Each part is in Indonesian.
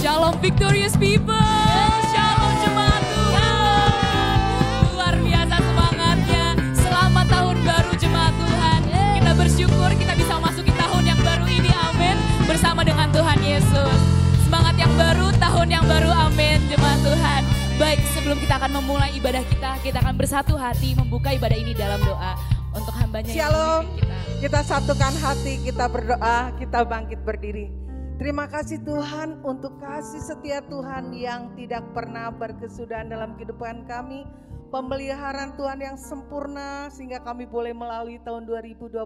Shalom victorious people. Shalom jemaat Tuhan. Luar biasa semangatnya. Selamat tahun baru jemaat Tuhan. Kita bersyukur kita bisa masuki tahun yang baru ini. Amin. Bersama dengan Tuhan Yesus. Semangat yang baru, tahun yang baru. Amin jemaat Tuhan. Baik, sebelum kita akan memulai ibadah kita akan bersatu hati membuka ibadah ini dalam doa untuk hambanya yang memimpin kita. Kita satukan hati, kita berdoa, kita bangkit berdiri. Terima kasih Tuhan untuk kasih setia Tuhan yang tidak pernah berkesudahan dalam kehidupan kami. Pemeliharaan Tuhan yang sempurna sehingga kami boleh melalui tahun 2022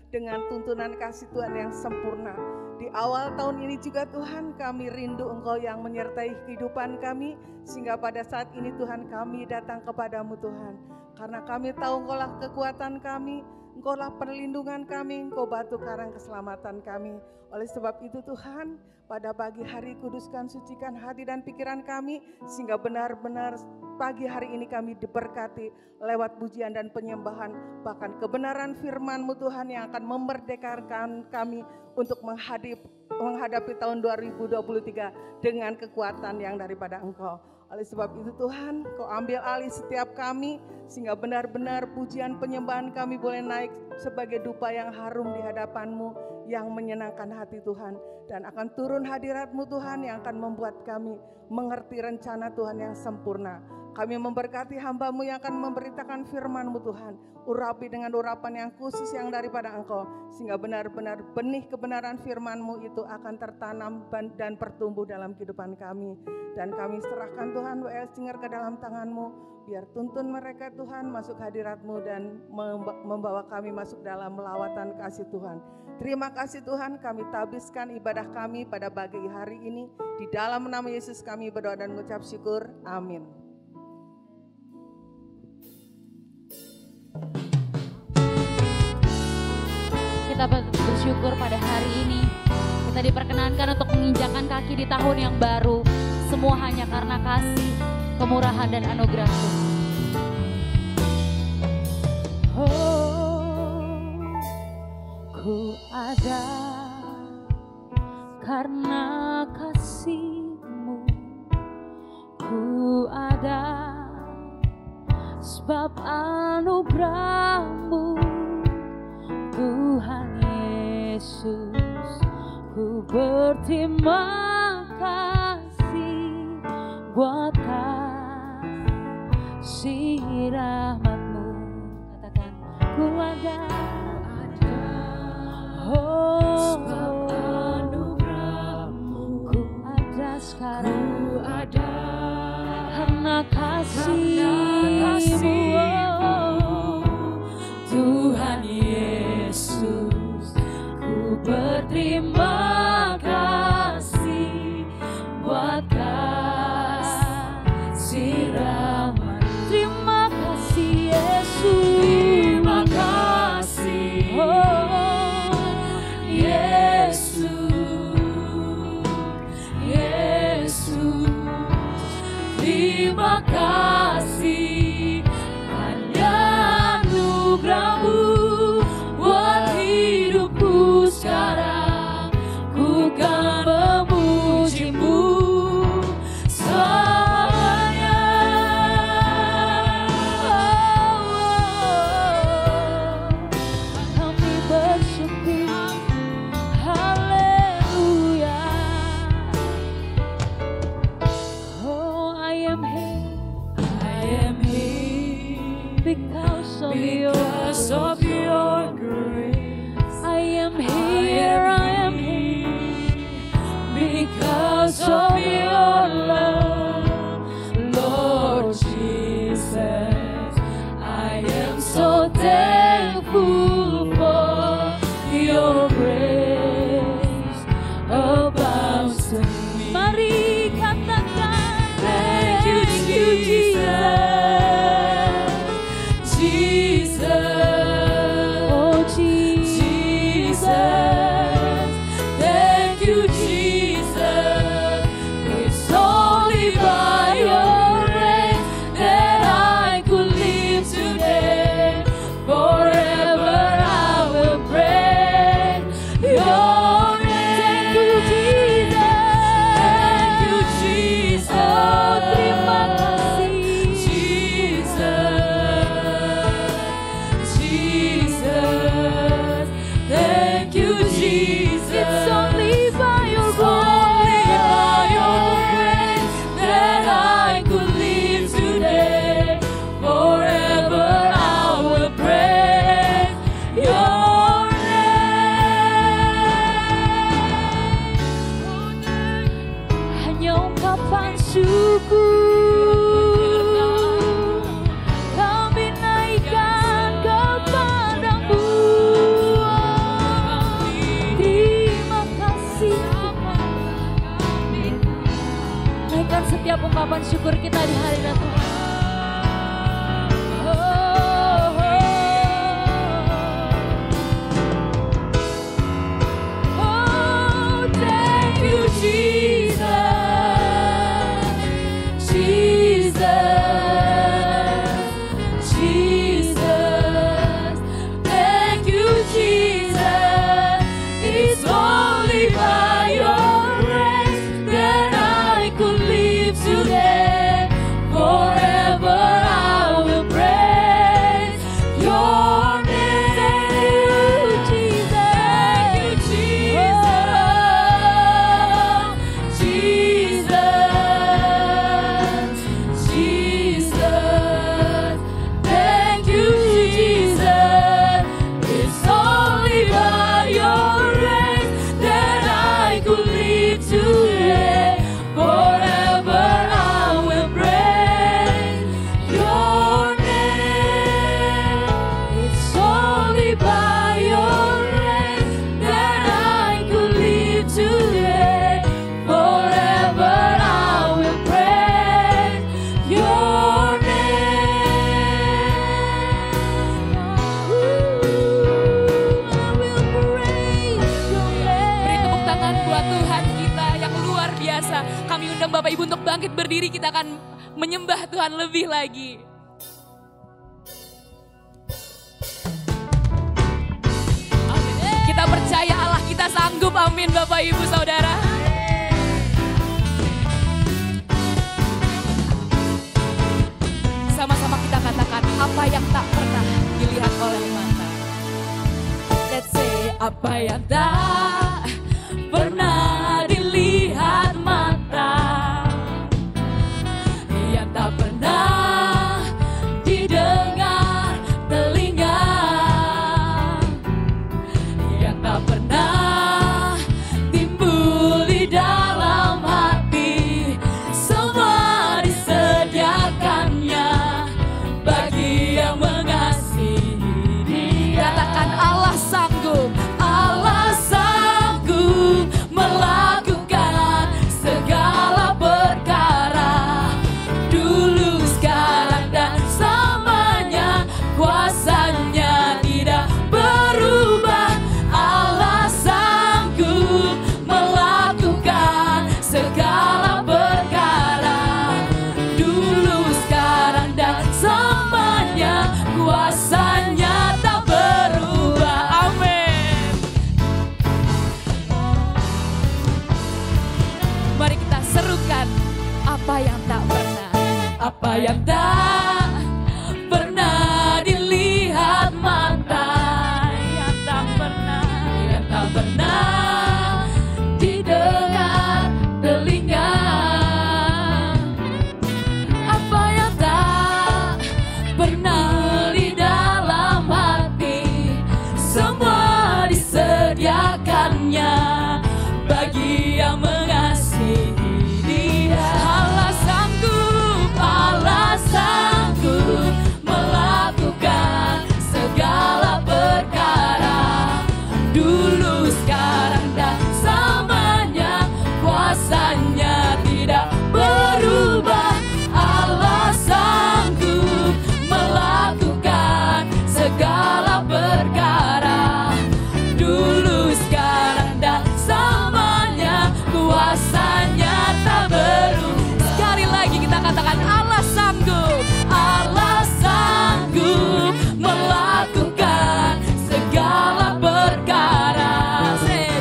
dengan tuntunan kasih Tuhan yang sempurna. Di awal tahun ini juga Tuhan kami rindu Engkau yang menyertai kehidupan kami. Sehingga pada saat ini Tuhan kami datang kepadamu Tuhan. Karena kami tahu Engkaulah kekuatan kami, Engkaulah perlindungan kami, Engkau batu karang keselamatan kami. Oleh sebab itu Tuhan, pada pagi hari kuduskan, sucikan hati dan pikiran kami, sehingga benar-benar pagi hari ini kami diberkati lewat pujian dan penyembahan. Bahkan kebenaran firman-Mu Tuhan yang akan memerdekakan kami untuk menghadapi tahun 2023 dengan kekuatan yang daripada Engkau. Oleh sebab itu Tuhan, Kau ambil alih setiap kami, sehingga benar-benar pujian penyembahan kami boleh naik sebagai dupa yang harum di hadapan-Mu, yang menyenangkan hati Tuhan. Dan akan turun hadirat-Mu Tuhan yang akan membuat kami mengerti rencana Tuhan yang sempurna. Kami memberkati hamba-Mu yang akan memberitakan firman-Mu Tuhan. Urapi dengan urapan yang khusus yang daripada Engkau. Sehingga benar-benar benih kebenaran firman-Mu itu akan tertanam dan bertumbuh dalam kehidupan kami. Dan kami serahkan Tuhan WL Singer ke dalam tangan-Mu. Biar tuntun mereka Tuhan masuk hadirat-Mu dan membawa kami masuk dalam melawatan kasih Tuhan. Terima kasih Tuhan, kami tabiskan ibadah kami pada pagi hari ini. Di dalam nama Yesus kami berdoa dan mengucap syukur. Amin. Kita bersyukur pada hari ini. Kita diperkenankan untuk menginjakkan kaki di tahun yang baru. Semua hanya karena kasih, kemurahan dan anugerah Tuhan. Oh, ku ada karena kasih-Mu. Ku ada sebab anugerah-Mu. Tuhan Yesus, ku berterima kasih buat kasih rahmat-Mu. Katakan, ku ada, oh, sebab anugerah-Mu. Ku ada sekarang, ku ada karena kasih-Mu. Tuhan Yesus, ku berterima kasih buat kasih rahmat. Terima kasih Yesus, terima kasih Yesus, Yesus, terima kasih. Anugerah-Mu buat hidupku sekarang. setiap ungkapan syukur kita di hadirat Tuhan. Bapak Ibu untuk bangkit berdiri, kita akan menyembah Tuhan lebih lagi. Amin. Kita percaya Allah kita sanggup, amin Bapak Ibu Saudara. Sama-sama kita katakan apa yang tak pernah dilihat oleh mata. Let's say apa yang tak pernah dilihat mata, yang tak pernah didengar telinga, yang tak pernah timbul di dalam hati, semua disediakannya bagi yang mengasihi Dia. Katakan Allah sanggup, Allah sanggup melakukan segala perkara, dulu, sekarang, dan selamanya. Kuasanya tidak berubah. Allah sanggup melakukan segala perkara, dulu, sekarang, dan selamanya. Kuasanya tak berubah. Amin. Mari kita serukan apa yang tak pernah, apa yang tak pernah dilihat mata, yang tak pernah didengar telinga, apa yang tak pernah di dalam hati, semua disediakannya bagi yang mengasihi Dia. Allah sanggup melakukan segala perkara, dulu, sekarang, dan selamanya. Kuasanya tidak berubah. Allah sanggup melakukan segala perkara, dulu, sekarang, dan selamanya. Kuasanya tak berubah. Sekali lagi kita katakan Allah sanggup, Allah sanggup melakukan segala perkara,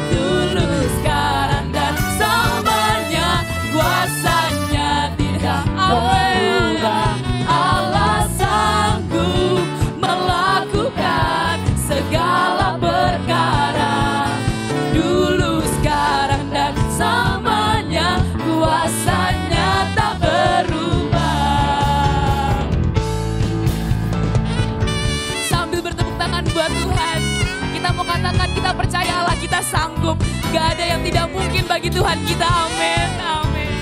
dulu, sekarang, dan selamanya. Kuasanya tidak berubah. Allah sanggup melakukan segala perkara, dulu, sekarang, dan selamanya. Kuasanya tak berubah. Sambil bertepuk tangan buat Tuhan, kita mau katakan kita percaya Allah kita sanggup. Gak ada yang tidak mungkin bagi Tuhan kita. Amin, amin.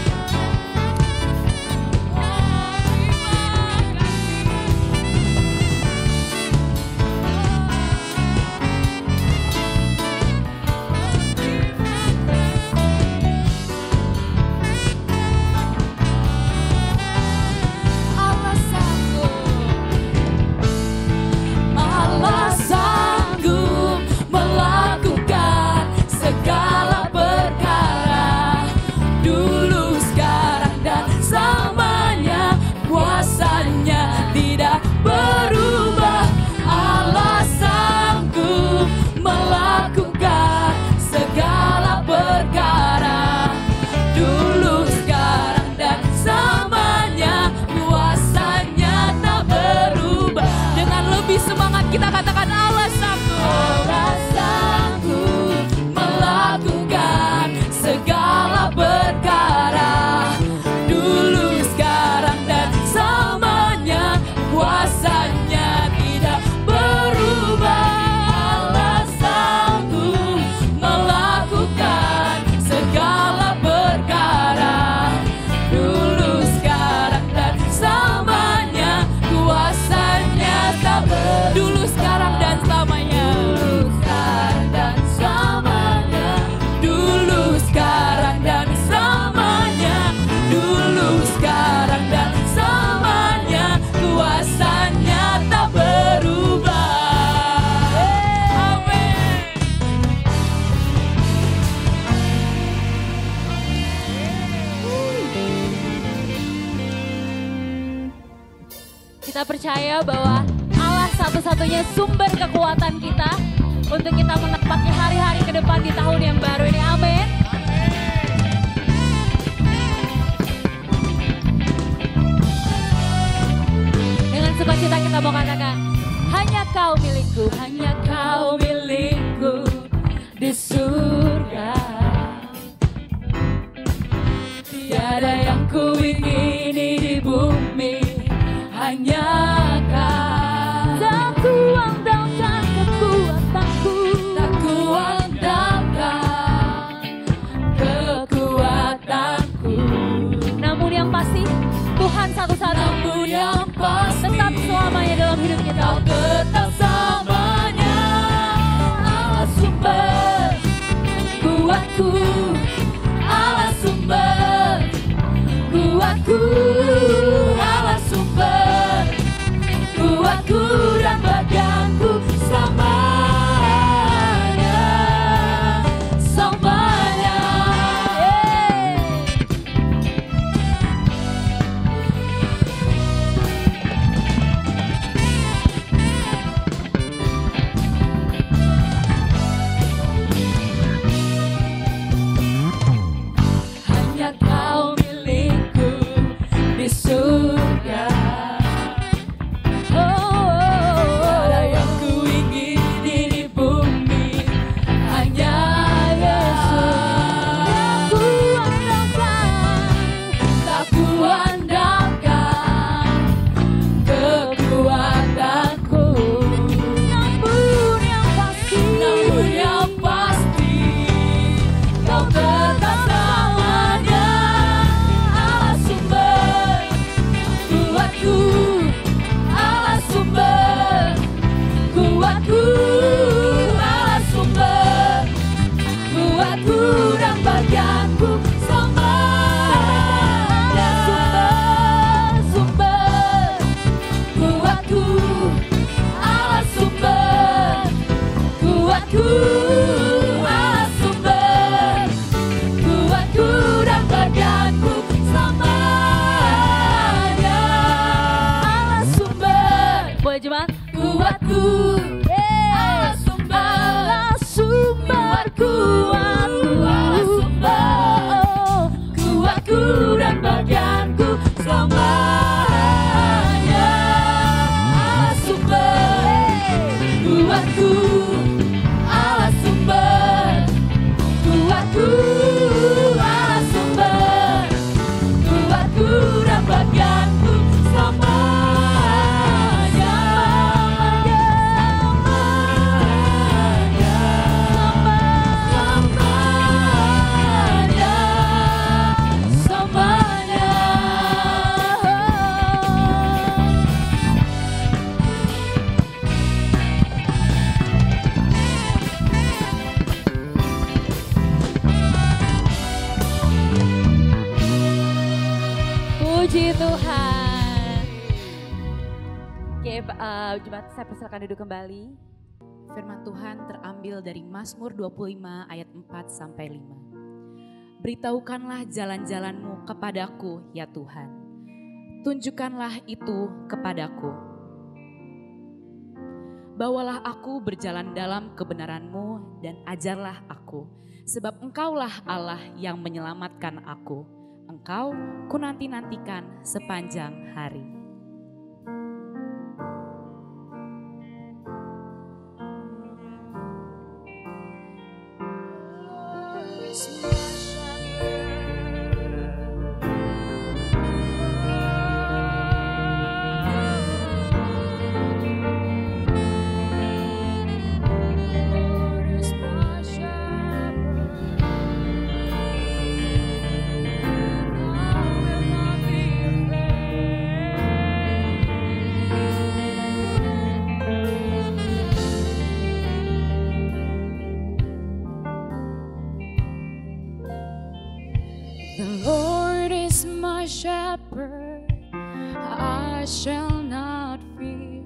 Kita percaya bahwa Allah satu-satunya sumber kekuatan kita untuk kita menepati hari-hari ke depan di tahun yang baru ini. Amin. Dengan sukacita kita mau katakan, hanya kau milikku, hanya kau milikku di surga. Tiada yang ku ingini di bumi, hanya kau. Tak kuandalkan kekuatanku, tak kuandalkan kekuatanku. Namun yang pasti Tuhan satu-satu. Namun yang pasti tetap selamanya dalam hidup kita. Kau tetap selamanya Allah sumber kuatku, Allah sumber kuatku, Allah sumber kuatku dan bagianku selamanya, selamanya. Hanya kau milikku di surga. Tiada yang ku ingini di bumi, hanya Yesus. Tak kuandalkan kekuatanku. Namun yang pasti kau tetap selamanya Allah sumber kuatku, Allah sumber kuatku, Allah sumber kuatku dan bagianku selamanya. Sumber kuatku, Allah sumber kuatku, Allah sumber kuatku dan bagianku selamanya. Allah sumber, boleh jemaat? Kuatku, Allah sumber kuatku, Allah sumber kuatku dan bagianku selamanya. Allah sumber kuatku, Allah sumber kuatku, Allah sumber kuatku dan bagianku selamanya, selamanya, puji Tuhan. Oke, jemaat saya persilakan duduk kembali. Firman Tuhan terambil dari Mazmur 25 ayat 4 sampai 5. Beritahukanlah jalan-jalanmu kepadaku ya Tuhan. Tunjukkanlah itu kepadaku. Bawalah aku berjalan dalam kebenaran-Mu dan ajarlah aku. Sebab Engkaulah Allah yang menyelamatkan aku. Engkau ku nanti-nantikan sepanjang hari. Shepherd, I shall not fear.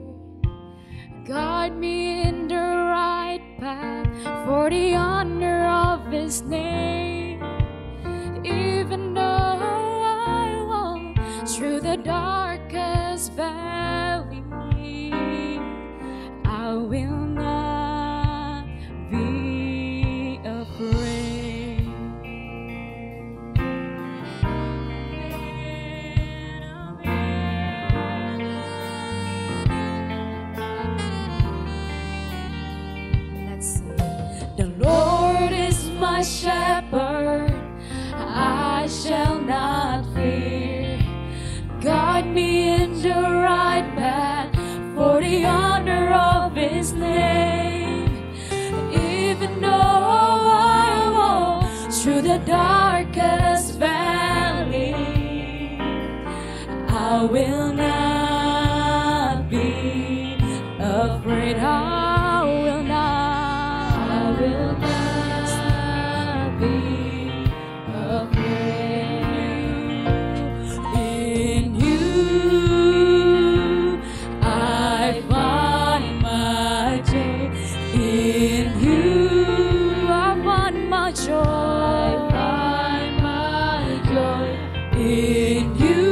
Guide me in the right path for the honor of His name. Even though I walk through the darkest valley, my shepherd, I shall not fear. Guide me in the right path for the honor of His name. Even though I walk through the darkest valley, I will not be afraid. I will not be afraid. In You I find my joy. In You I find my joy. In You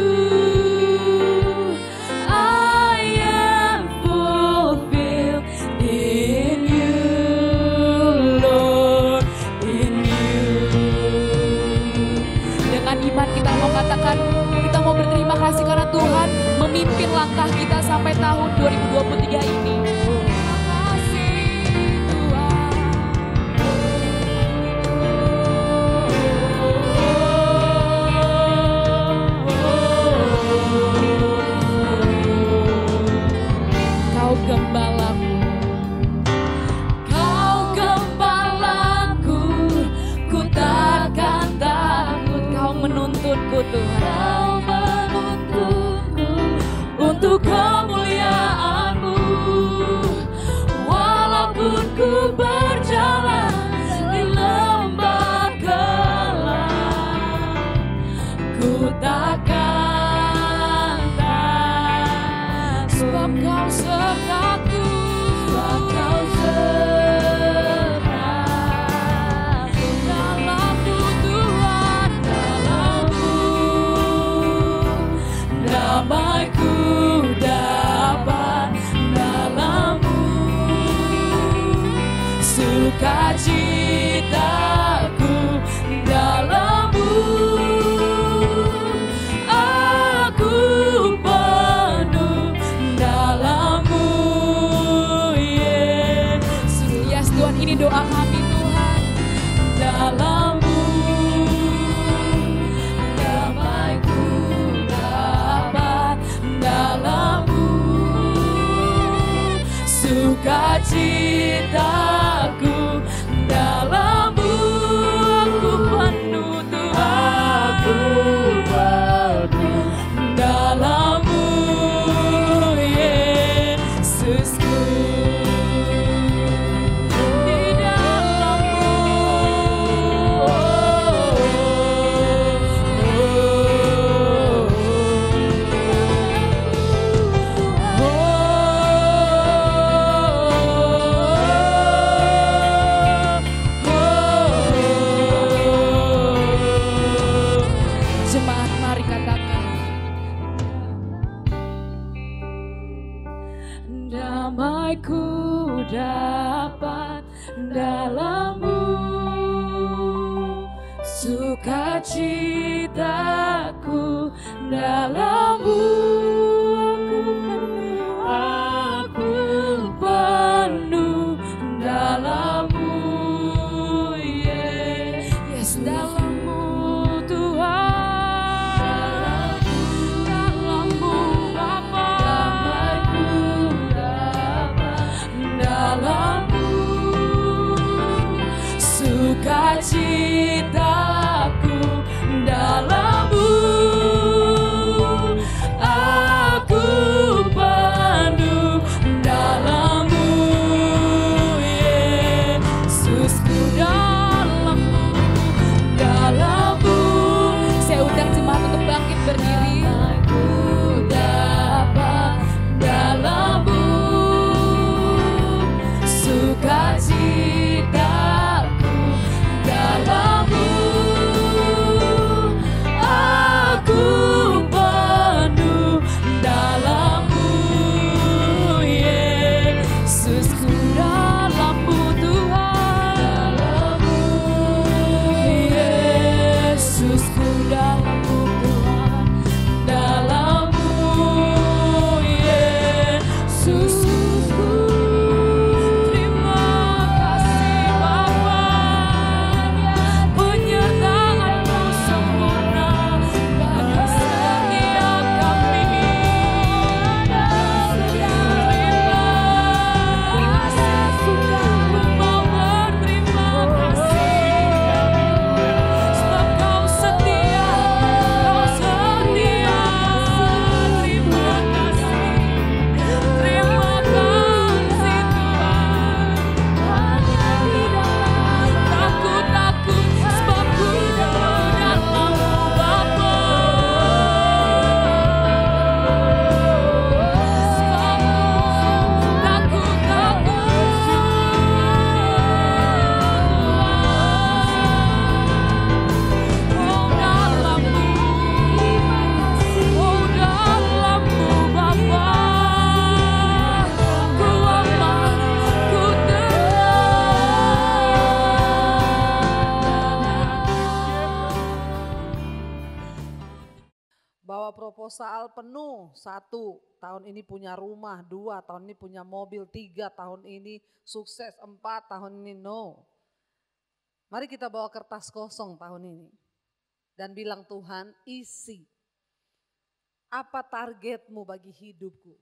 I am fulfilled. In You, Lord, in You. Dengan iman kita mau katakan, kita mau berterima kasih karena Tuhan memimpin langkah kita sampai tahun 2023 ini. Terima kasih Tuhan. Kau gembalaku, Kau gembalaku, ku takkan takut. Kau menuntunku Tuhan, Kau menuntunku untuk kemuliaan-Mu. Walaupun ku berjalan di lembah gelap, ku takkan takut, sebab Kau sertaku. Sebab Kau sertaku. Dalam-Mu Tuhan, dalam-Mu damaiku dapat, dalam-Mu sukacitaku, dalam-Mu aku penuh, dalam-Mu, yes Tuhan, ini doa kami Tuhan. Dalam-Mu damaiku dapat, dalam-Mu sukacitaku, dalam-Mu aku penuh Tuhan. Aku penuh, dalam-Mu Yesusku. Di dalam-Mu, jemaat mari katakan, damaiku dapat, dalam-Mu sukacitaku, dalam-Mu aku penuh, dalam-Mu, yes, dalam-Mu Tuhan, dalam-Mu Bapa, damaiku dapat, dalam-Mu sukacitaku, dalam-Mu aku penuh, dalam-Mu Yesusku, dalam-Mu bawa proposal penuh, 1 tahun ini punya rumah, 2 tahun ini punya mobil, 3 tahun ini sukses, 4 tahun ini no. Mari kita bawa kertas kosong tahun ini dan bilang Tuhan isi. Apa targetmu bagi hidupku?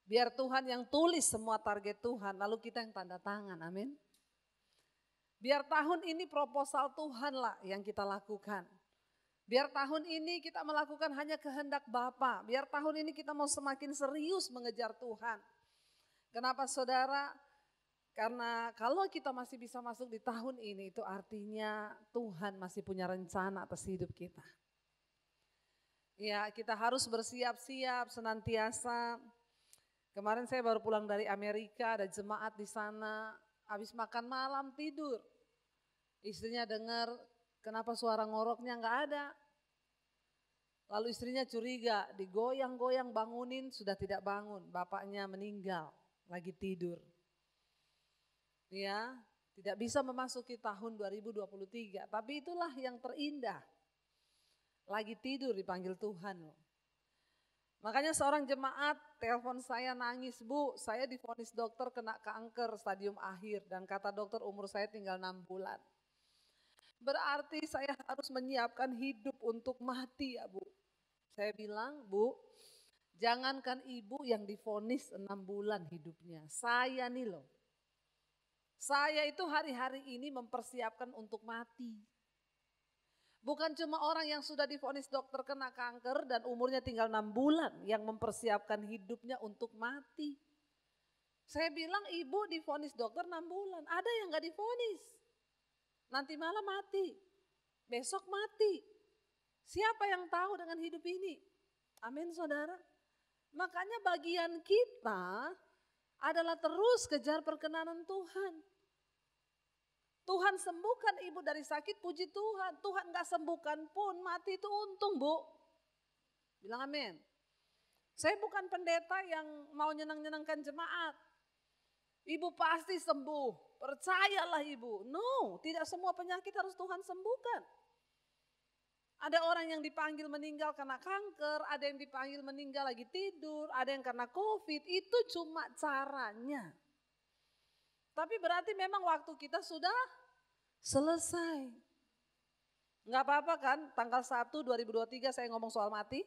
Biar Tuhan yang tulis semua target Tuhan, lalu kita yang tanda tangan, amin. Biar tahun ini proposal Tuhan lah yang kita lakukan. Biar tahun ini kita melakukan hanya kehendak Bapa. Biar tahun ini kita mau semakin serius mengejar Tuhan. Kenapa saudara? Karena kalau kita masih bisa masuk di tahun ini, itu artinya Tuhan masih punya rencana atas hidup kita. Ya, kita harus bersiap-siap senantiasa. Kemarin saya baru pulang dari Amerika, ada jemaat di sana, habis makan malam tidur. Istrinya dengar, kenapa suara ngoroknya nggak ada. Lalu istrinya curiga, digoyang-goyang bangunin, sudah tidak bangun. Bapaknya meninggal, lagi tidur. Ya, tidak bisa memasuki tahun 2023, tapi itulah yang terindah. Lagi tidur dipanggil Tuhan loh. Makanya seorang jemaat telepon saya nangis, Bu, saya divonis dokter kena kanker stadium akhir dan kata dokter umur saya tinggal 6 bulan. Berarti saya harus menyiapkan hidup untuk mati ya Bu. Saya bilang, Bu, jangankan ibu yang divonis 6 bulan hidupnya, saya nih loh. Saya itu hari-hari ini mempersiapkan untuk mati. Bukan cuma orang yang sudah divonis dokter kena kanker dan umurnya tinggal 6 bulan yang mempersiapkan hidupnya untuk mati. Saya bilang ibu divonis dokter 6 bulan, ada yang gak divonis. Nanti malam mati, besok mati. Siapa yang tahu dengan hidup ini? Amin saudara. Makanya bagian kita adalah terus kejar perkenanan Tuhan. Tuhan sembuhkan ibu dari sakit, puji Tuhan. Tuhan gak sembuhkan pun, mati itu untung Bu. Bilang amin. Saya bukan pendeta yang mau nyenang-nyenangkan jemaat. Ibu pasti sembuh, percayalah ibu. No, tidak semua penyakit harus Tuhan sembuhkan. Ada orang yang dipanggil meninggal karena kanker, ada yang dipanggil meninggal lagi tidur, ada yang karena COVID, itu cuma caranya. Tapi berarti memang waktu kita sudah selesai. Enggak apa-apa kan, tanggal 1 2023 saya ngomong soal mati.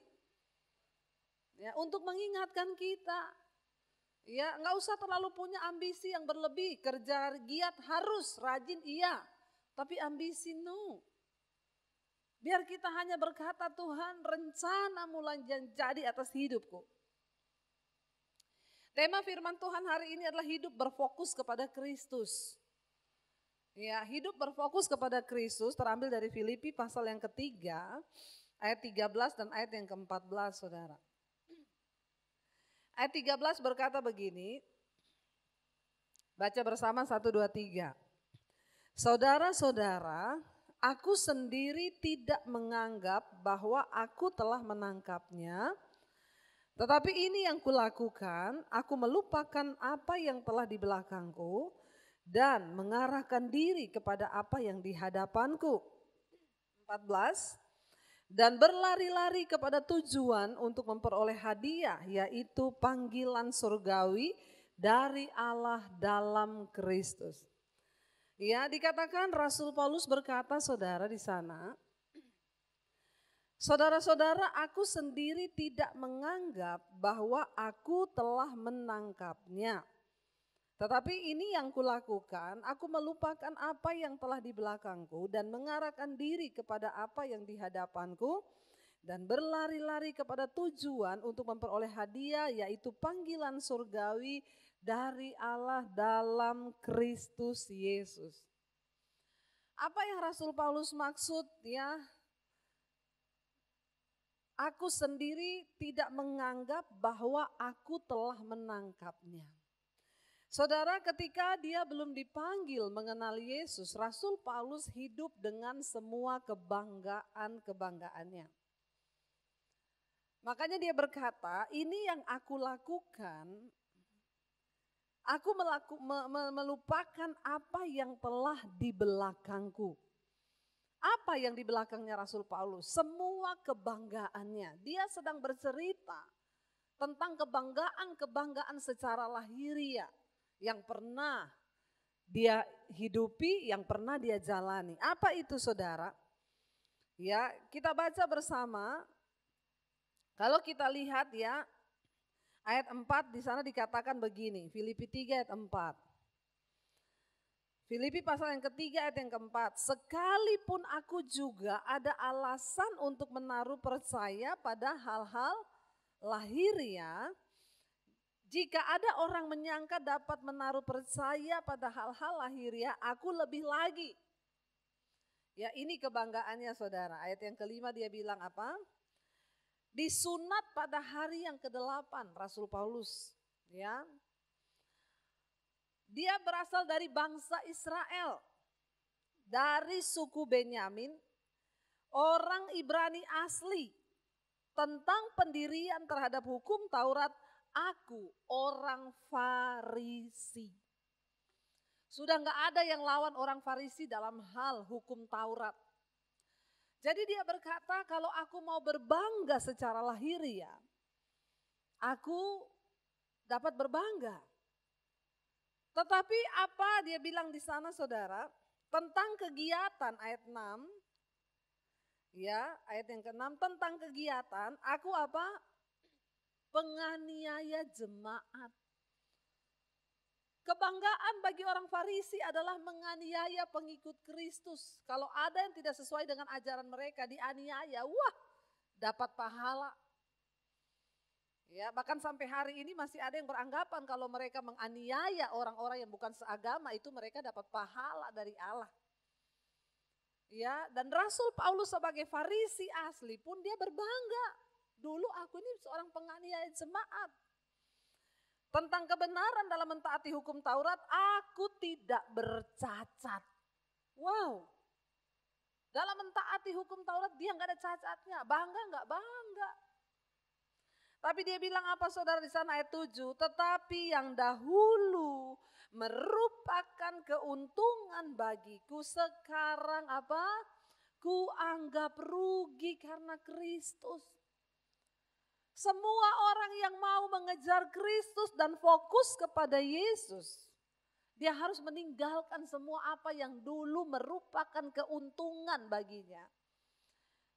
Ya, untuk mengingatkan kita. Ya, enggak usah terlalu punya ambisi yang berlebih, kerja giat harus, rajin iya. Tapi ambisi no. Biar kita hanya berkata Tuhan rencanamu jadi atas hidupku. Tema firman Tuhan hari ini adalah hidup berfokus kepada Kristus. Ya, hidup berfokus kepada Kristus terambil dari Filipi pasal yang ketiga, ayat 13 dan ayat yang ke-14 saudara. Ayat 13 berkata begini, baca bersama 1, 2, 3. Saudara-saudara, aku sendiri tidak menganggap bahwa aku telah menangkapnya. Tetapi ini yang kulakukan, aku melupakan apa yang telah di belakangku dan mengarahkan diri kepada apa yang di hadapanku. 14. Dan berlari-lari kepada tujuan untuk memperoleh hadiah, yaitu panggilan surgawi dari Allah dalam Kristus. Ya, dikatakan Rasul Paulus berkata saudara di sana, saudara-saudara, aku sendiri tidak menganggap bahwa aku telah menangkapnya. Tetapi ini yang kulakukan, aku melupakan apa yang telah di belakangku dan mengarahkan diri kepada apa yang di hadapanku dan berlari-lari kepada tujuan untuk memperoleh hadiah, yaitu panggilan surgawi dari Allah dalam Kristus Yesus. Apa yang Rasul Paulus maksud ya? Aku sendiri tidak menganggap bahwa aku telah menangkapnya. Saudara, ketika dia belum dipanggil mengenal Yesus, Rasul Paulus hidup dengan semua kebanggaannya. Makanya dia berkata, ini yang aku lakukan, aku melupakan apa yang telah di belakangku. Apa yang di belakangnya Rasul Paulus? Semua kebanggaannya. Dia sedang bercerita tentang kebanggaan secara lahiriah yang pernah dia hidupi, yang pernah dia jalani. Apa itu saudara? Ya, kita baca bersama. Kalau kita lihat ya, ayat 4 di sana dikatakan begini, Filipi 3 ayat 4. Filipi pasal yang ketiga ayat yang keempat, sekalipun aku juga ada alasan untuk menaruh percaya pada hal-hal lahiriah, jika ada orang menyangka dapat menaruh percaya pada hal-hal lahiriah, aku lebih lagi. Ya, ini kebanggaannya saudara. Ayat yang kelima dia bilang apa? Disunat pada hari yang ke-8 Rasul Paulus, ya. Dia berasal dari bangsa Israel, dari suku Benyamin, orang Ibrani asli. Tentang pendirian terhadap hukum Taurat, aku orang Farisi. Sudah gak ada yang lawan orang Farisi dalam hal hukum Taurat. Jadi dia berkata, kalau aku mau berbangga secara lahiriah, aku dapat berbangga. Tetapi apa dia bilang di sana saudara? Tentang kegiatan ayat 6. Ya, ayat yang ke-6 tentang kegiatan, aku apa? Penganiaya jemaat. Kebanggaan bagi orang Farisi adalah menganiaya pengikut Kristus. Kalau ada yang tidak sesuai dengan ajaran mereka dianiaya, wah, dapat pahala. Ya, bahkan sampai hari ini masih ada yang beranggapan kalau mereka menganiaya orang-orang yang bukan seagama itu mereka dapat pahala dari Allah. Ya, dan Rasul Paulus sebagai Farisi asli pun dia berbangga. Dulu aku ini seorang penganiaya jemaat. Tentang kebenaran dalam mentaati hukum Taurat, aku tidak bercacat. Wow. Dalam mentaati hukum Taurat dia nggak ada cacatnya. Bangga nggak? Bangga. Tapi dia bilang apa saudara di sana ayat 7, tetapi yang dahulu merupakan keuntungan bagiku sekarang apa? Kuanggap rugi karena Kristus. Semua orang yang mau mengejar Kristus dan fokus kepada Yesus, dia harus meninggalkan semua apa yang dulu merupakan keuntungan baginya.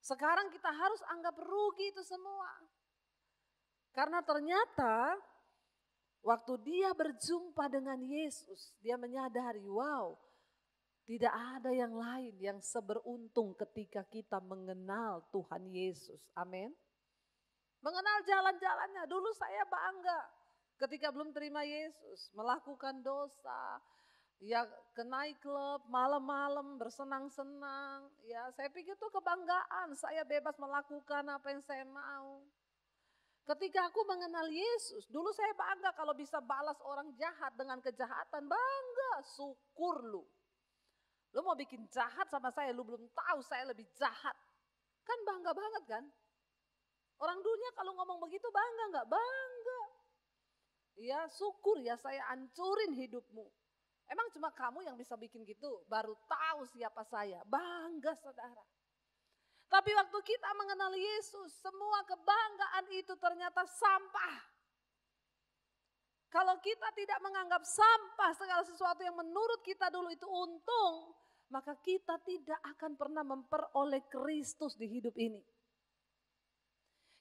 Sekarang kita harus anggap rugi itu semua. Karena ternyata waktu dia berjumpa dengan Yesus, dia menyadari, wow, tidak ada yang lain yang seberuntung ketika kita mengenal Tuhan Yesus. Amin. Mengenal jalan-jalannya. Dulu saya bangga ketika belum terima Yesus, melakukan dosa, ya ke nightclub, malam-malam bersenang-senang. Ya, saya pikir itu kebanggaan, saya bebas melakukan apa yang saya mau. Ketika aku mengenal Yesus, dulu saya bangga kalau bisa balas orang jahat dengan kejahatan, bangga, syukur lu. Lu mau bikin jahat sama saya, lu belum tahu saya lebih jahat. Kan bangga banget kan? Orang dunia kalau ngomong begitu bangga nggak? Bangga. Ya syukur ya saya hancurin hidupmu. Emang cuma kamu yang bisa bikin gitu? Baru tahu siapa saya. Bangga saudara. Tapi waktu kita mengenal Yesus, semua kebanggaan itu ternyata sampah. Kalau kita tidak menganggap sampah segala sesuatu yang menurut kita dulu itu untung, maka kita tidak akan pernah memperoleh Kristus di hidup ini.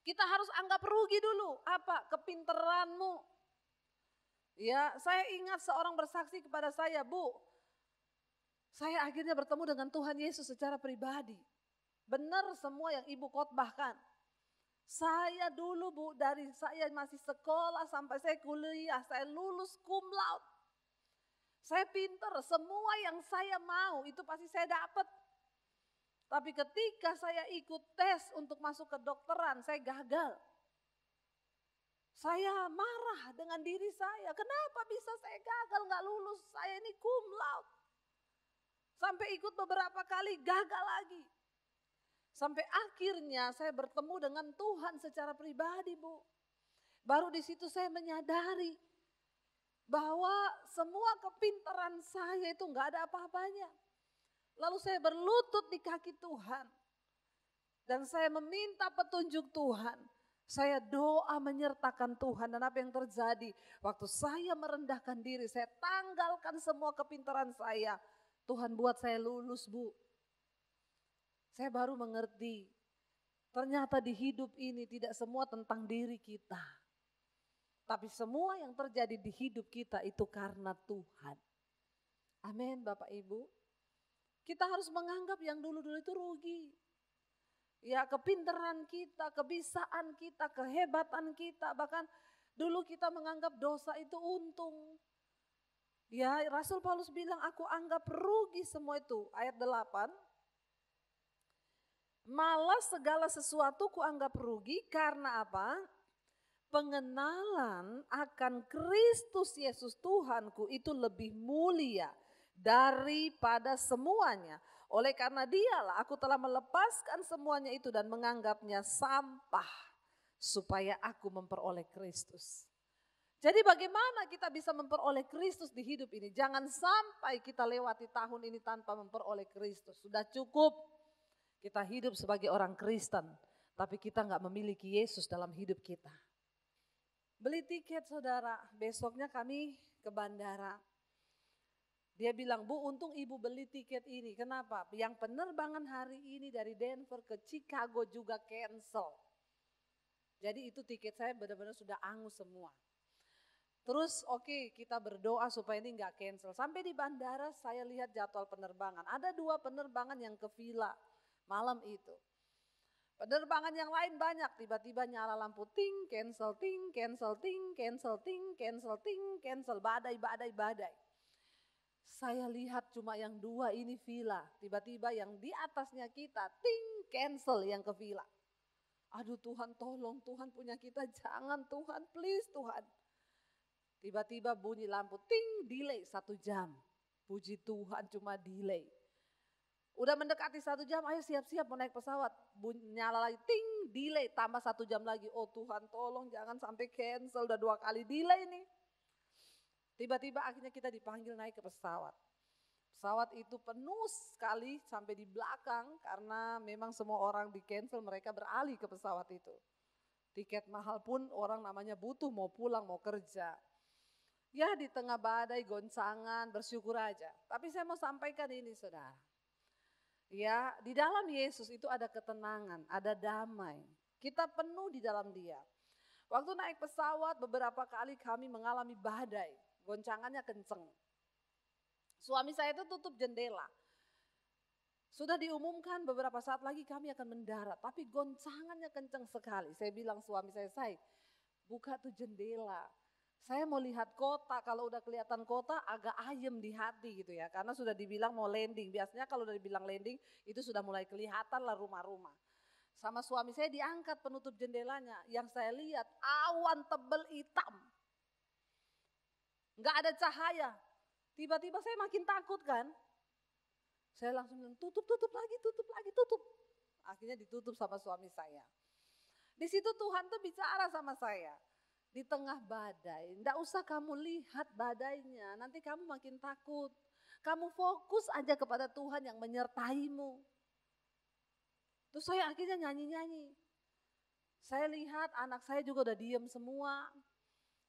Kita harus anggap rugi dulu, apa? Kepinteranmu. Ya, saya ingat seorang bersaksi kepada saya, Bu, saya akhirnya bertemu dengan Tuhan Yesus secara pribadi. Benar semua yang ibu khotbahkan. Saya dulu Bu, dari saya masih sekolah sampai saya kuliah, saya lulus cum laude. Saya pinter, semua yang saya mau itu pasti saya dapat. Tapi ketika saya ikut tes untuk masuk ke dokteran, saya gagal. Saya marah dengan diri saya, kenapa bisa saya gagal gak lulus, saya ini cum laude. Sampai ikut beberapa kali gagal lagi. Sampai akhirnya saya bertemu dengan Tuhan secara pribadi Bu. Baru di situ saya menyadari bahwa semua kepintaran saya itu gak ada apa-apanya. Lalu saya berlutut di kaki Tuhan. Dan saya meminta petunjuk Tuhan. Saya doa menyertakan Tuhan, dan apa yang terjadi? Waktu saya merendahkan diri, saya tanggalkan semua kepintaran saya. Tuhan buat saya lulus, Bu. Saya baru mengerti. Ternyata di hidup ini tidak semua tentang diri kita. Tapi semua yang terjadi di hidup kita itu karena Tuhan. Amin, Bapak Ibu. Kita harus menganggap yang dulu-dulu itu rugi. Ya, kepintaran kita, kebisaan kita, kehebatan kita, bahkan dulu kita menganggap dosa itu untung. Ya, Rasul Paulus bilang, aku anggap rugi semua itu. Ayat 8. Malah segala sesuatu ku anggap rugi karena apa? Pengenalan akan Kristus Yesus Tuhanku itu lebih mulia daripada semuanya. Oleh karena dialah aku telah melepaskan semuanya itu dan menganggapnya sampah supaya aku memperoleh Kristus. Jadi bagaimana kita bisa memperoleh Kristus di hidup ini? Jangan sampai kita lewati tahun ini tanpa memperoleh Kristus. Sudah cukup kita hidup sebagai orang Kristen, tapi kita nggak memiliki Yesus dalam hidup kita. Beli tiket saudara, besoknya kami ke bandara. Dia bilang, Bu, untung ibu beli tiket ini. Kenapa? Yang penerbangan hari ini dari Denver ke Chicago juga cancel. Jadi itu tiket saya benar-benar sudah angus semua. Terus oke, kita berdoa supaya ini enggak cancel. Sampai di bandara saya lihat jadwal penerbangan. Ada 2 penerbangan yang ke villa malam itu. Penerbangan yang lain banyak, tiba-tiba nyala lampu ting, cancel ting, cancel ting, cancel ting, cancel ting, cancel, badai. Saya lihat cuma yang 2 ini villa, tiba-tiba yang di atasnya kita ting, cancel yang ke villa. Aduh Tuhan tolong, Tuhan punya kita, jangan Tuhan, please Tuhan. Tiba-tiba bunyi lampu ting, delay 1 jam. Puji Tuhan cuma delay. Udah mendekati 1 jam, ayo siap-siap mau naik pesawat. Nyala lagi, ting, delay, tambah 1 jam lagi. Oh Tuhan tolong jangan sampai cancel, udah 2 kali delay nih. Tiba-tiba akhirnya kita dipanggil naik ke pesawat. Pesawat itu penuh sekali sampai di belakang karena memang semua orang di cancel, mereka beralih ke pesawat itu. Tiket mahal pun orang namanya butuh, mau pulang, mau kerja. Ya di tengah badai, goncangan, bersyukur aja. Tapi saya mau sampaikan ini saudara. Ya, di dalam Yesus itu ada ketenangan, ada damai. Kita penuh di dalam Dia. Waktu naik pesawat beberapa kali kami mengalami badai, goncangannya kenceng. Suami saya itu tutup jendela. Sudah diumumkan beberapa saat lagi kami akan mendarat, tapi goncangannya kenceng sekali. Saya bilang suami saya, buka tuh jendela. Saya mau lihat kota, kalau udah kelihatan kota agak ayem di hati gitu ya. Karena sudah dibilang mau landing, biasanya kalau udah dibilang landing itu sudah mulai kelihatan lah rumah-rumah. Sama suami saya diangkat penutup jendelanya, yang saya lihat awan tebel hitam. Nggak ada cahaya, tiba-tiba saya makin takut kan. Saya langsung bilang tutup lagi. Akhirnya ditutup sama suami saya. Di situ Tuhan tuh bicara sama saya. Di tengah badai, enggak usah kamu lihat badainya, nanti kamu makin takut. Kamu fokus aja kepada Tuhan yang menyertaimu. Terus saya akhirnya nyanyi-nyanyi. Saya lihat anak saya juga udah diem semua.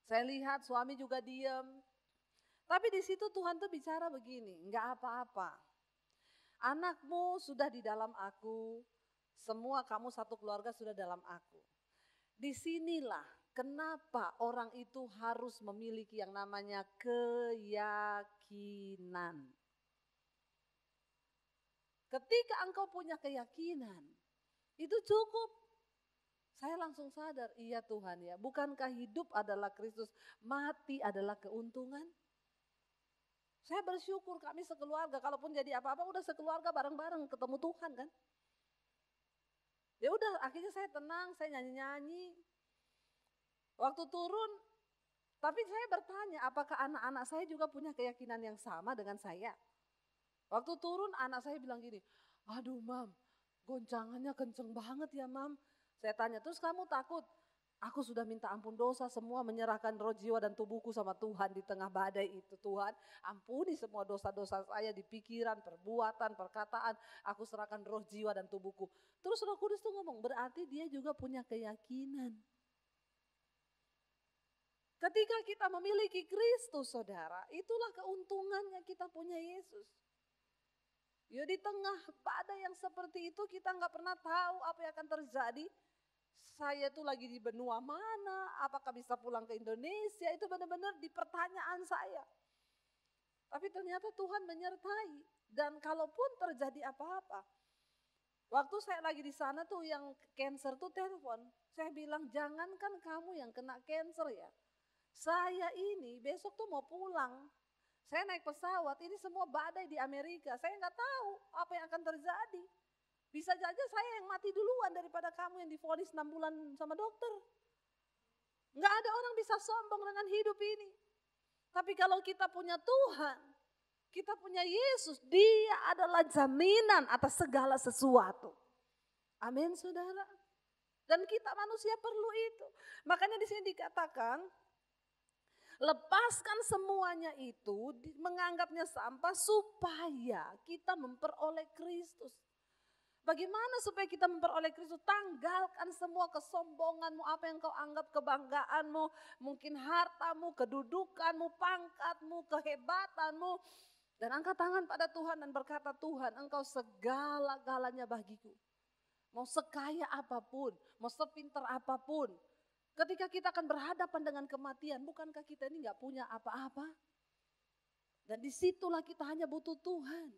Saya lihat suami juga diem. Tapi di situ Tuhan tuh bicara begini, enggak apa-apa. Anakmu sudah di dalam aku, semua kamu satu keluarga sudah dalam aku. Disinilah kenapa orang itu harus memiliki yang namanya keyakinan. Ketika engkau punya keyakinan, itu cukup. Saya langsung sadar, iya Tuhan ya, bukankah hidup adalah Kristus, mati adalah keuntungan? Saya bersyukur kami sekeluarga, kalaupun jadi apa-apa udah sekeluarga bareng-bareng ketemu Tuhan kan. Ya udah akhirnya saya tenang, saya nyanyi-nyanyi. Waktu turun, tapi saya bertanya apakah anak-anak saya juga punya keyakinan yang sama dengan saya. Waktu turun anak saya bilang gini, aduh mam, goncangannya kenceng banget ya mam. Saya tanya, terus kamu takut? Aku sudah minta ampun dosa semua, menyerahkan roh, jiwa dan tubuhku sama Tuhan di tengah badai itu. Tuhan, ampuni semua dosa-dosa saya di pikiran, perbuatan, perkataan. Aku serahkan roh, jiwa dan tubuhku. Terus Roh Kudus tuh ngomong, berarti dia juga punya keyakinan. Ketika kita memiliki Kristus, saudara, itulah keuntungannya kita punya Yesus. Ya, di tengah badai yang seperti itu kita nggak pernah tahu apa yang akan terjadi. Saya tuh lagi di benua mana, apakah bisa pulang ke Indonesia, itu benar-benar di pertanyaan saya. Tapi ternyata Tuhan menyertai, dan kalaupun terjadi apa-apa. Waktu saya lagi di sana tuh yang cancer tuh telepon, saya bilang jangankan kamu yang kena cancer ya. Saya ini besok tuh mau pulang, saya naik pesawat, ini semua badai di Amerika, saya nggak tahu apa yang akan terjadi. Bisa saja saya yang mati duluan daripada kamu yang divonis 6 bulan sama dokter. Nggak ada orang bisa sombong dengan hidup ini. Tapi kalau kita punya Tuhan, kita punya Yesus, Dia adalah jaminan atas segala sesuatu. Amin, saudara. Dan kita manusia perlu itu. Makanya di sini dikatakan, lepaskan semuanya itu, menganggapnya sampah supaya kita memperoleh Kristus. Bagaimana supaya kita memperoleh Kristus? Tanggalkan semua kesombonganmu, apa yang kau anggap kebanggaanmu, mungkin hartamu, kedudukanmu, pangkatmu, kehebatanmu. Dan angkat tangan pada Tuhan dan berkata, Tuhan, Engkau segala-galanya bagiku. Mau sekaya apapun, mau sepintar apapun. Ketika kita akan berhadapan dengan kematian, bukankah kita ini gak punya apa-apa? Dan disitulah kita hanya butuh Tuhan.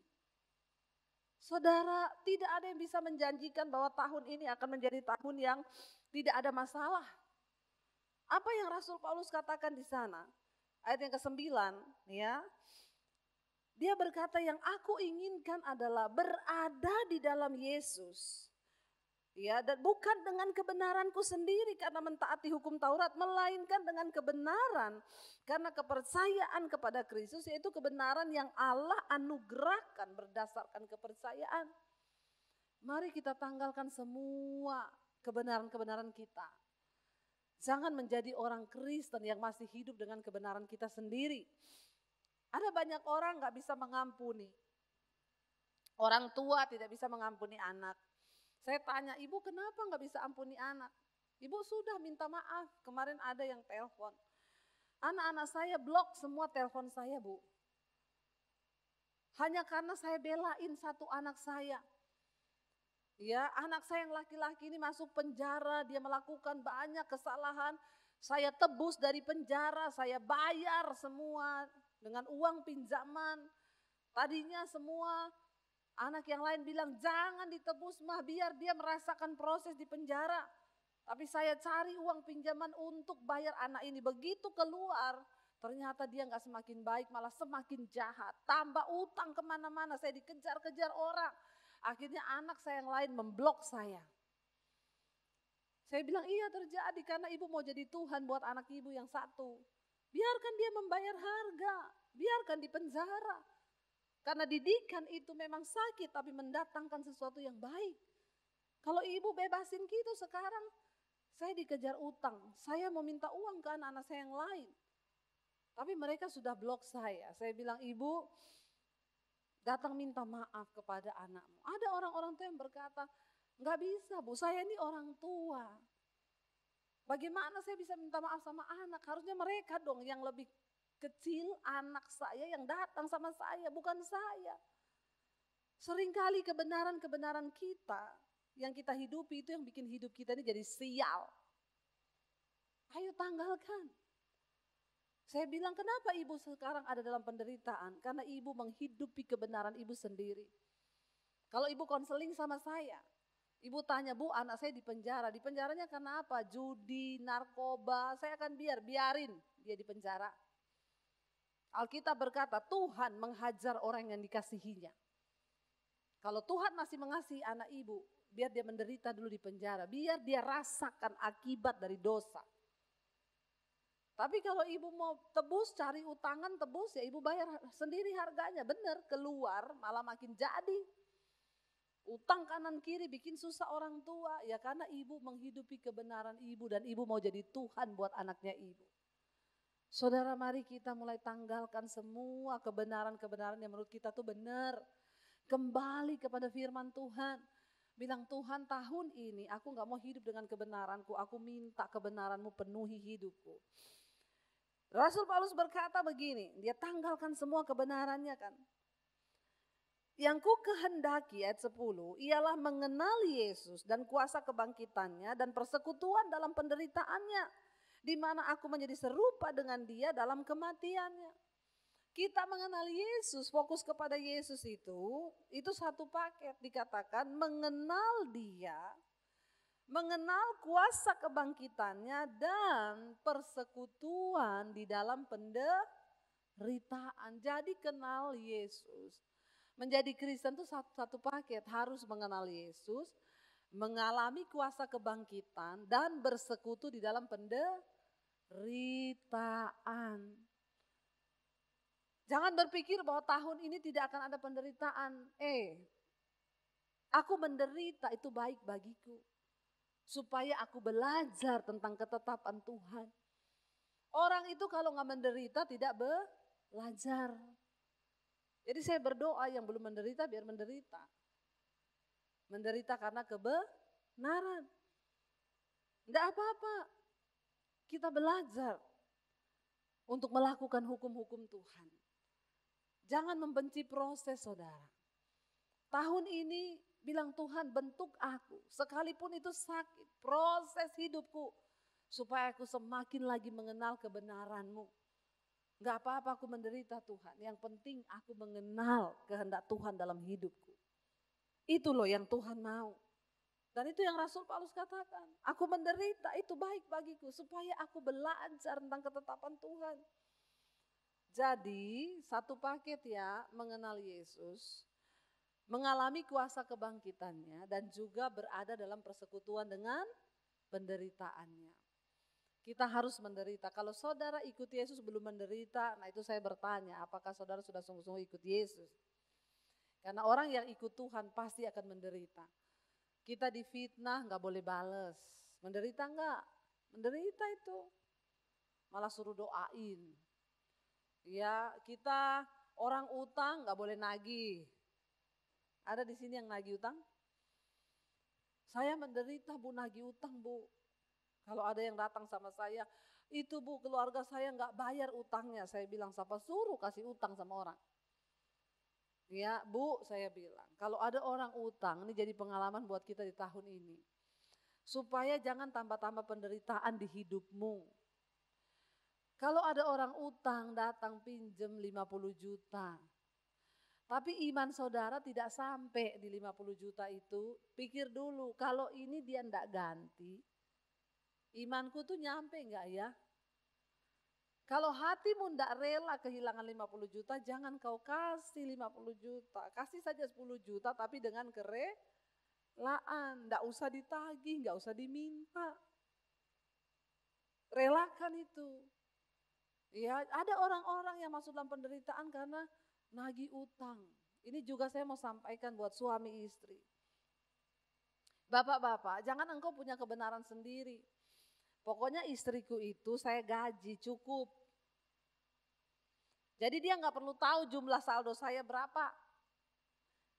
Saudara, tidak ada yang bisa menjanjikan bahwa tahun ini akan menjadi tahun yang tidak ada masalah. Apa yang Rasul Paulus katakan di sana? Ayat yang ke-9, ya. Dia berkata, yang aku inginkan adalah berada di dalam Yesus. Ya, dan bukan dengan kebenaranku sendiri karena mentaati hukum Taurat, melainkan dengan kebenaran karena kepercayaan kepada Kristus, yaitu kebenaran yang Allah anugerahkan berdasarkan kepercayaan. Mari kita tanggalkan semua kebenaran-kebenaran kita. Jangan menjadi orang Kristen yang masih hidup dengan kebenaran kita sendiri. Ada banyak orang gak bisa mengampuni. Orang tua tidak bisa mengampuni anak. Saya tanya, ibu kenapa gak bisa ampuni anak? Ibu sudah minta maaf, kemarin ada yang telepon. Anak-anak saya blok semua telepon saya, Bu. Hanya karena saya belain satu anak saya. Ya, anak saya yang laki-laki ini masuk penjara, dia melakukan banyak kesalahan. Saya tebus dari penjara, saya bayar semua dengan uang pinjaman. Tadinya semua anak yang lain bilang jangan ditebus mah, biar dia merasakan proses di penjara. Tapi saya cari uang pinjaman untuk bayar anak ini. Begitu keluar ternyata dia gak semakin baik, malah semakin jahat. Tambah utang kemana-mana, saya dikejar-kejar orang. Akhirnya anak saya yang lain memblok saya. Saya bilang iya terjadi karena ibu mau jadi Tuhan buat anak ibu yang satu. Biarkan dia membayar harga, biarkan di penjara. Karena didikan itu memang sakit tapi mendatangkan sesuatu yang baik. Kalau ibu bebasin gitu sekarang, saya dikejar utang, saya mau minta uang ke anak-anak saya yang lain. Tapi mereka sudah blok saya. Saya bilang ibu datang minta maaf kepada anakmu. Ada orang-orang tua yang berkata, gak bisa Bu, saya ini orang tua. Bagaimana saya bisa minta maaf sama anak? Harusnya mereka dong yang lebih kecil, anak saya yang datang sama saya, bukan saya. Seringkali kebenaran-kebenaran kita yang kita hidupi itu yang bikin hidup kita ini jadi sial. Ayo tanggalkan. Saya bilang kenapa ibu sekarang ada dalam penderitaan? Karena ibu menghidupi kebenaran ibu sendiri. Kalau ibu konseling sama saya, ibu tanya, Bu anak saya di penjara. Di penjaranya karena apa? Judi, narkoba, saya akan biarin dia di penjara. Alkitab berkata Tuhan menghajar orang yang dikasihinya. Kalau Tuhan masih mengasihi anak ibu, biar dia menderita dulu di penjara. Biar dia rasakan akibat dari dosa. Tapi kalau ibu mau tebus, cari utangan tebus, ya ibu bayar sendiri harganya. Benar, keluar malah makin jadi. Utang kanan kiri bikin susah orang tua. Ya karena ibu menghidupi kebenaran ibu dan ibu mau jadi Tuhan buat anaknya ibu. Saudara, mari kita mulai tanggalkan semua kebenaran-kebenaran yang menurut kita tuh benar. Kembali kepada firman Tuhan. Bilang, Tuhan, tahun ini aku gak mau hidup dengan kebenaranku. Aku minta kebenaranmu penuhi hidupku. Rasul Paulus berkata begini, dia tanggalkan semua kebenarannya kan. Yang ku kehendaki ayat 10 ialah mengenal Yesus dan kuasa kebangkitannya dan persekutuan dalam penderitaannya. Di mana aku menjadi serupa dengan dia dalam kematiannya. Kita mengenal Yesus, fokus kepada Yesus itu satu paket. Dikatakan mengenal dia, mengenal kuasa kebangkitannya dan persekutuan di dalam penderitaan. Jadi kenal Yesus. Menjadi Kristen itu satu paket, harus mengenal Yesus, mengalami kuasa kebangkitan dan bersekutu di dalam penderitaan. Jangan berpikir bahwa tahun ini tidak akan ada penderitaan. Aku menderita itu baik bagiku. Supaya aku belajar tentang ketetapan Tuhan. Orang itu kalau gak menderita tidak belajar. Jadi saya berdoa yang belum menderita biar menderita. Menderita karena kebenaran. Tidak apa-apa. Kita belajar untuk melakukan hukum-hukum Tuhan. Jangan membenci proses, saudara. Tahun ini bilang, Tuhan bentuk aku. Sekalipun itu sakit, proses hidupku. Supaya aku semakin lagi mengenal kebenaran-Mu. Gak apa-apa aku menderita Tuhan. Yang penting aku mengenal kehendak Tuhan dalam hidupku. Itu loh yang Tuhan mau. Dan itu yang Rasul Paulus katakan. Aku menderita itu baik bagiku. Supaya aku belajar tentang ketetapan Tuhan. Jadi satu paket ya, mengenal Yesus. Mengalami kuasa kebangkitannya. Dan juga berada dalam persekutuan dengan penderitaannya. Kita harus menderita. Kalau saudara ikut Yesus belum menderita, nah itu saya bertanya, apakah saudara sudah sungguh-sungguh ikut Yesus? Karena orang yang ikut Tuhan pasti akan menderita. Kita difitnah gak boleh bales. Menderita enggak? Menderita itu. Malah suruh doain. Ya, kita orang utang gak boleh nagih. Ada di sini yang nagih utang? Saya menderita Bu, nagih utang Bu. Kalau ada yang datang sama saya, itu Bu keluarga saya gak bayar utangnya. Saya bilang, siapa suruh kasih utang sama orang? Ya Bu, saya bilang, kalau ada orang utang, ini jadi pengalaman buat kita di tahun ini. Supaya jangan tambah-tambah penderitaan di hidupmu. Kalau ada orang utang datang pinjem 50 juta. Tapi iman saudara tidak sampai di 50 juta itu. Pikir dulu, kalau ini dia enggak ganti. Imanku tuh nyampe enggak ya? Kalau hatimu enggak rela kehilangan 50 juta, jangan kau kasih 50 juta. Kasih saja 10 juta tapi dengan kerelaan. Enggak usah ditagih, enggak usah diminta. Relakan itu. Ya, ada orang-orang yang masuk dalam penderitaan karena nagih utang. Ini juga saya mau sampaikan buat suami istri. Bapak-bapak, jangan engkau punya kebenaran sendiri. Pokoknya istriku itu saya gaji cukup. Jadi dia gak perlu tahu jumlah saldo saya berapa.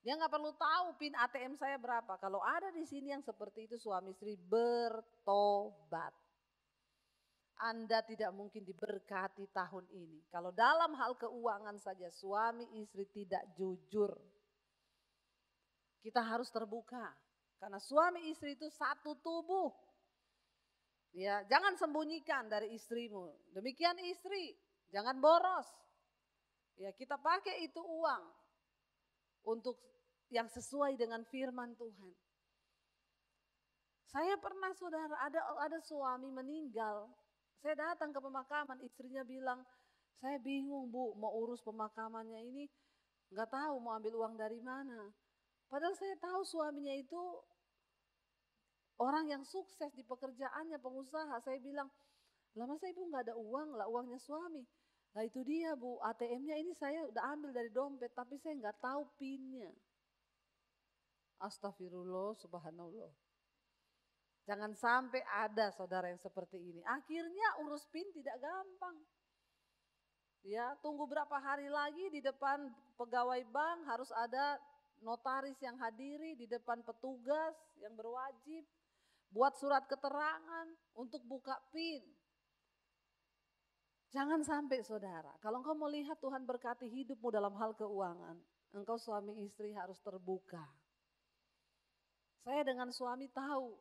Dia gak perlu tahu PIN ATM saya berapa. Kalau ada di sini yang seperti itu suami istri bertobat. Anda tidak mungkin diberkati tahun ini. Kalau dalam hal keuangan saja suami istri tidak jujur. Kita harus terbuka. Karena suami istri itu satu tubuh. Ya, jangan sembunyikan dari istrimu. Demikian istri, jangan boros. Ya, kita pakai itu uang untuk yang sesuai dengan firman Tuhan. Saya pernah saudara ada suami meninggal. Saya datang ke pemakaman, istrinya bilang, saya bingung Bu mau urus pemakamannya ini, nggak tahu mau ambil uang dari mana. Padahal saya tahu suaminya itu orang yang sukses di pekerjaannya, pengusaha. Saya bilang, lah masa ibu nggak ada uang, lah uangnya suami. Lah itu dia Bu, ATM-nya ini saya udah ambil dari dompet, tapi saya nggak tahu PIN-nya. Astagfirullah, subhanallah. Jangan sampai ada saudara yang seperti ini. Akhirnya urus PIN tidak gampang. Ya, tunggu berapa hari lagi di depan pegawai bank harus ada notaris yang hadiri, di depan petugas yang berwajib buat surat keterangan untuk buka PIN. Jangan sampai saudara, kalau engkau mau lihat Tuhan berkati hidupmu dalam hal keuangan, engkau suami istri harus terbuka. Saya dengan suami tahu,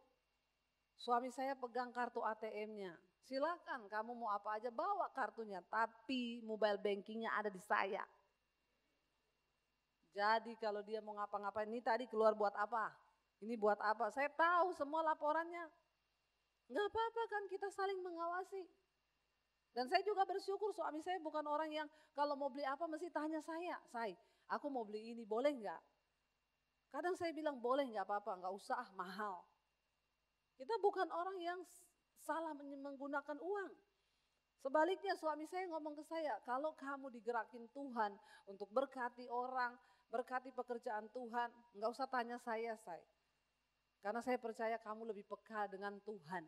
suami saya pegang kartu ATM-nya. Silakan kamu mau apa aja bawa kartunya, tapi mobile bankingnya ada di saya. Jadi kalau dia mau ngapa-ngapain, ini tadi keluar buat apa? Ini buat apa? Saya tahu semua laporannya. Enggak apa-apa kan kita saling mengawasi. Dan saya juga bersyukur suami saya bukan orang yang kalau mau beli apa mesti tanya saya. Aku mau beli ini boleh enggak? Kadang saya bilang boleh enggak apa-apa, enggak usah mahal. Kita bukan orang yang salah menggunakan uang. Sebaliknya suami saya ngomong ke saya, kalau kamu digerakin Tuhan untuk berkati orang, berkati pekerjaan Tuhan, enggak usah tanya saya. Karena saya percaya kamu lebih peka dengan Tuhan.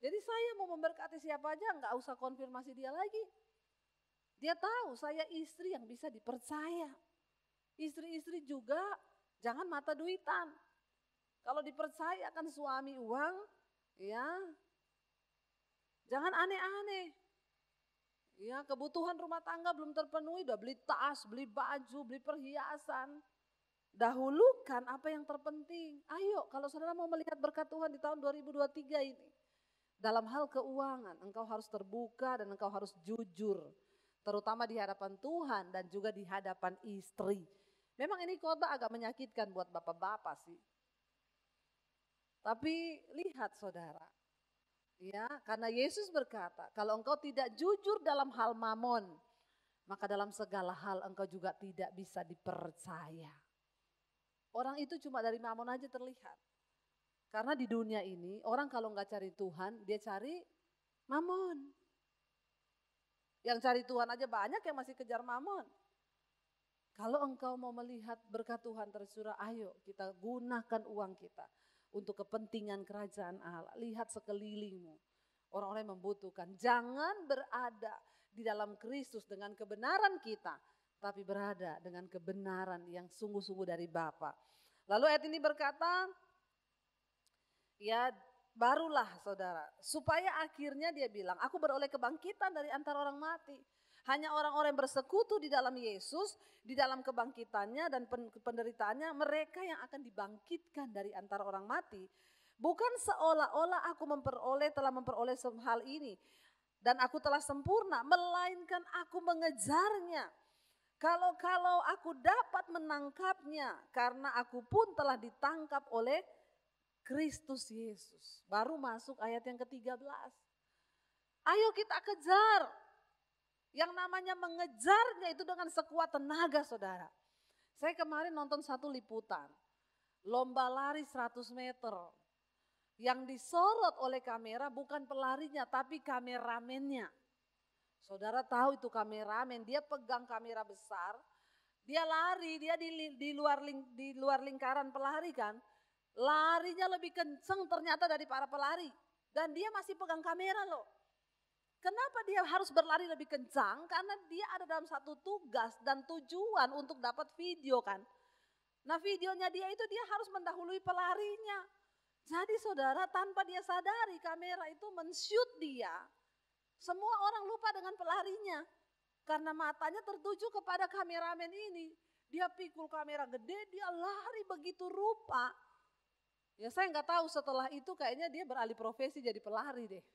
Jadi saya mau memberkati siapa aja enggak usah konfirmasi dia lagi. Dia tahu saya istri yang bisa dipercaya. Istri-istri juga jangan mata duitan. Kalau dipercayakan suami uang, ya jangan aneh-aneh. Ya, kebutuhan rumah tangga belum terpenuhi, udah beli tas, beli baju, beli perhiasan. Dahulukan apa yang terpenting. Ayo, kalau saudara mau melihat berkat Tuhan di tahun 2023 ini. Dalam hal keuangan, engkau harus terbuka dan engkau harus jujur. Terutama di hadapan Tuhan dan juga di hadapan istri. Memang ini khotbah agak menyakitkan buat bapak-bapak sih. Tapi lihat saudara, ya, karena Yesus berkata, kalau engkau tidak jujur dalam hal mamon, maka dalam segala hal engkau juga tidak bisa dipercaya. Orang itu cuma dari mamon aja terlihat. Karena di dunia ini orang kalau nggak cari Tuhan, dia cari mamon. Yang cari Tuhan aja banyak yang masih kejar mamon. Kalau engkau mau melihat berkat Tuhan tercurah, ayo kita gunakan uang kita untuk kepentingan kerajaan Allah. Lihat sekelilingmu, orang-orang yang membutuhkan. Jangan berada di dalam Kristus dengan kebenaran kita, tapi berada dengan kebenaran yang sungguh-sungguh dari Bapa. Lalu ayat ini berkata, ya barulah saudara, supaya akhirnya dia bilang, aku beroleh kebangkitan dari antara orang mati. Hanya orang-orang yang bersekutu di dalam Yesus, di dalam kebangkitannya dan penderitaannya, mereka yang akan dibangkitkan dari antara orang mati. Bukan seolah-olah aku telah memperoleh hal ini dan aku telah sempurna, melainkan aku mengejarnya. Kalau aku dapat menangkapnya, karena aku pun telah ditangkap oleh Kristus Yesus. Baru masuk ayat yang ke-13. Ayo kita kejar. Yang namanya mengejarnya itu dengan sekuat tenaga saudara. Saya kemarin nonton satu liputan. Lomba lari 100 meter. Yang disorot oleh kamera bukan pelarinya tapi kameramennya. Saudara tahu itu kameramen, dia pegang kamera besar. Dia lari, dia di luar lingkaran pelari kan. Larinya lebih kenceng ternyata dari para pelari. Dan dia masih pegang kamera loh. Kenapa dia harus berlari lebih kencang? Karena dia ada dalam satu tugas dan tujuan untuk dapat video kan. Nah videonya dia itu dia harus mendahului pelarinya. Jadi saudara tanpa dia sadari kamera itu men-shoot dia. Semua orang lupa dengan pelarinya. Karena matanya tertuju kepada kameramen ini. Dia pikul kamera gede, dia lari begitu rupa. Ya saya nggak tahu setelah itu kayaknya dia beralih profesi jadi pelari deh.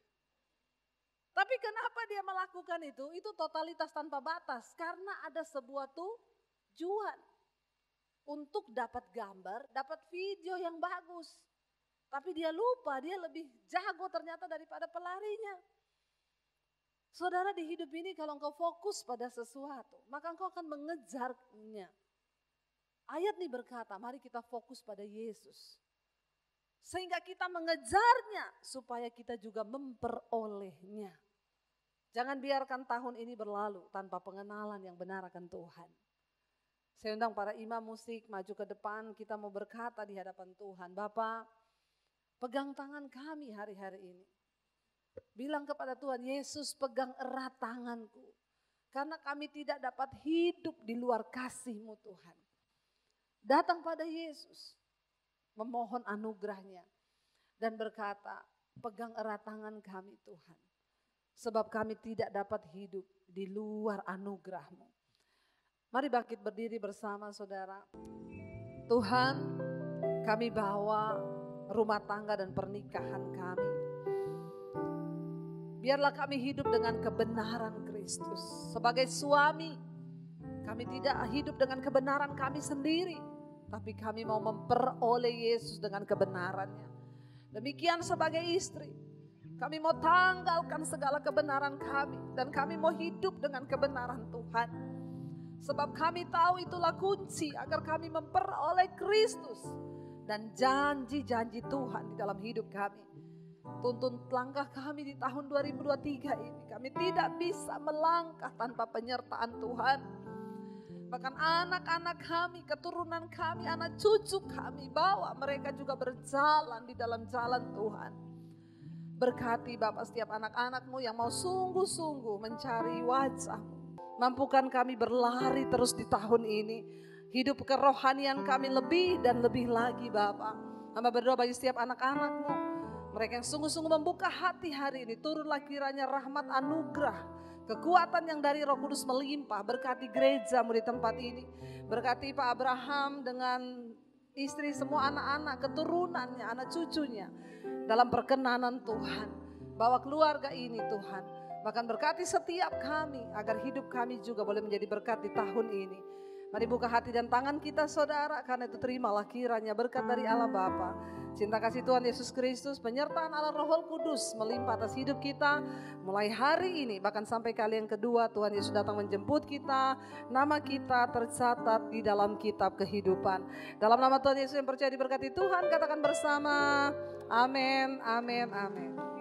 Tapi kenapa dia melakukan itu? Itu totalitas tanpa batas. Karena ada sebuah tujuan. Untuk dapat gambar, dapat video yang bagus. Tapi dia lupa, dia lebih jago ternyata daripada pelarinya. Saudara di hidup ini kalau engkau fokus pada sesuatu, maka engkau akan mengejarnya. Ayat ini berkata, mari kita fokus pada Yesus. Sehingga kita mengejarnya supaya kita juga memperolehnya. Jangan biarkan tahun ini berlalu tanpa pengenalan yang benar akan Tuhan. Saya undang para imam musik maju ke depan, kita mau berkata di hadapan Tuhan. Bapak, pegang tangan kami hari-hari ini. Bilang kepada Tuhan, Yesus pegang erat tanganku. Karena kami tidak dapat hidup di luar kasih-Mu Tuhan. Datang pada Yesus, memohon anugerahnya. Dan berkata, pegang erat tangan kami Tuhan. Sebab kami tidak dapat hidup di luar anugerah-Mu. Mari bangkit berdiri bersama saudara. Tuhan, kami bawa rumah tangga dan pernikahan kami. Biarlah kami hidup dengan kebenaran Kristus. Sebagai suami, kami tidak hidup dengan kebenaran kami sendiri. Tapi kami mau memperoleh Yesus dengan kebenarannya. Demikian sebagai istri, kami mau tanggalkan segala kebenaran kami. Dan kami mau hidup dengan kebenaran Tuhan. Sebab kami tahu itulah kunci agar kami memperoleh Kristus. Dan janji-janji Tuhan di dalam hidup kami. Tuntun langkah kami di tahun 2023 ini. Kami tidak bisa melangkah tanpa penyertaan Tuhan. Bahkan anak-anak kami, keturunan kami, anak cucu kami, bawa mereka juga berjalan di dalam jalan Tuhan. Berkati Bapak setiap anak-anak-Mu yang mau sungguh-sungguh mencari wajah-Mu. Mampukan kami berlari terus di tahun ini. Hidup kerohanian kami lebih dan lebih lagi Bapak. Hamba berdoa bagi setiap anak-anak-Mu. Mereka yang sungguh-sungguh membuka hati hari ini. Turunlah kiranya rahmat anugerah. Kekuatan yang dari Roh Kudus melimpah. Berkati gereja-Mu di tempat ini. Berkati Pak Abraham dengan istri, semua anak-anak, keturunannya, anak cucunya. Dalam perkenanan Tuhan. Bawa keluarga ini Tuhan. Bahkan berkati setiap kami agar hidup kami juga boleh menjadi berkat di tahun ini. Mari buka hati dan tangan kita saudara, karena itu terimalah kiranya berkat dari Allah Bapa, cinta kasih Tuhan Yesus Kristus, penyertaan Allah Roh Kudus melimpah atas hidup kita mulai hari ini bahkan sampai kali yang kedua Tuhan Yesus datang menjemput kita, nama kita tercatat di dalam kitab kehidupan. Dalam nama Tuhan Yesus yang percaya diberkati Tuhan, katakan bersama, amin, amin, amin.